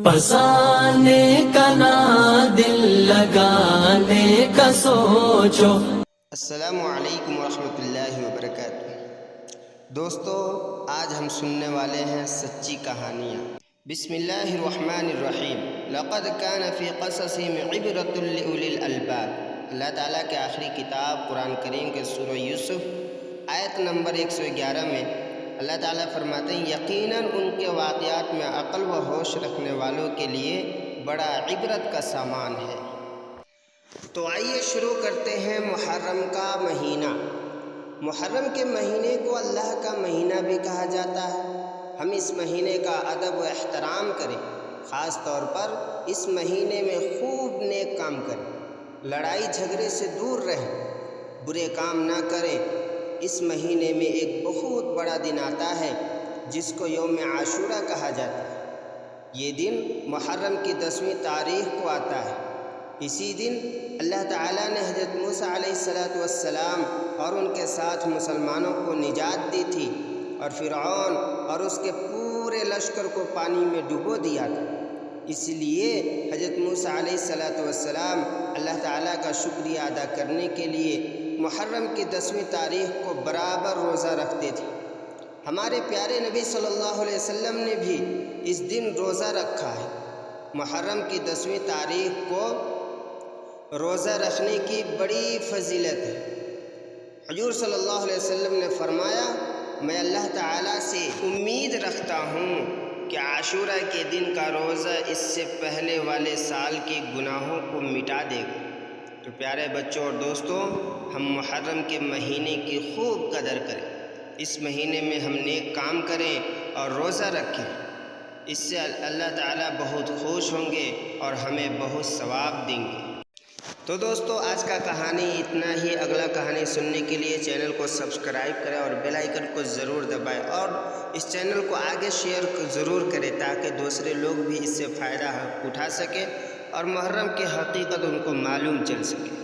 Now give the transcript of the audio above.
پسانے کا نہ دل لگانے کا سوچو۔ السلام علیکم ورحمۃ اللہ وبرکاتہ۔ دوستو، آج ہم سننے والے ہیں سچی کہانیاں۔ بسم اللہ الرحمن الرحیم۔ لقد کان فی قصصہم عبرۃ لأولی الالباب۔ اللہ تعالیٰ کے آخری کتاب قرآن کریم کے سورہ یوسف آیت نمبر 111 میں اللہ تعالیٰ فرماتے ہیں یقیناً ان کے واقعات میں عقل و ہوش رکھنے والوں کے لیے بڑا عبرت کا سامان ہے۔ تو آئیے شروع کرتے ہیں محرم کا مہینہ۔ محرم کے مہینے کو اللہ کا مہینہ بھی کہا جاتا ہے۔ ہم اس مہینے کا ادب و احترام کریں، خاص طور پر اس مہینے میں خوب نیک کام کریں، لڑائی جھگڑے سے دور رہیں، برے کام نہ کریں۔ اس مہینے میں ایک بہت بڑا دن آتا ہے جس کو یوم عاشورہ کہا جاتا ہے۔ یہ دن محرم کی 10ویں تاریخ کو آتا ہے۔ اسی دن اللہ تعالیٰ نے حضرت موسیٰ علیہ السلام اور ان کے ساتھ مسلمانوں کو نجات دی تھی اور فرعون اور اس کے پورے لشکر کو پانی میں ڈبو دیا تھا۔ اس لیے حضرت موسیٰ علیہ السلام اللہ تعالیٰ کا شکریہ ادا کرنے کے لیے محرم کی 10ویں تاریخ کو برابر روزہ رکھتے تھے۔ ہمارے پیارے نبی صلی اللہ علیہ وسلم نے بھی اس دن روزہ رکھا ہے۔ محرم کی 10ویں تاریخ کو روزہ رکھنے کی بڑی فضیلت ہے۔ حضور صلی اللہ علیہ وسلم نے فرمایا، میں اللہ تعالیٰ سے امید رکھتا ہوں کہ عاشورہ کے دن کا روزہ اس سے پہلے والے سال کے گناہوں کو مٹا دے گا۔ تو پیارے بچوں اور دوستوں، ہم محرم کے مہینے کی خوب قدر کریں۔ اس مہینے میں ہم نیک کام کریں اور روزہ رکھیں۔ اس سے اللہ تعالیٰ بہت خوش ہوں گے اور ہمیں بہت ثواب دیں گے۔ تو دوستو، آج کا کہانی اتنا ہی۔ اگلا کہانی سننے کے لیے چینل کو سبسکرائب کریں اور بیل آئیکن کو ضرور دبائیں، اور اس چینل کو آگے شیئر ضرور کریں تاکہ دوسرے لوگ بھی اس سے فائدہ اٹھا سکیں اور محرم کی حقیقت ان کو معلوم چل سکے۔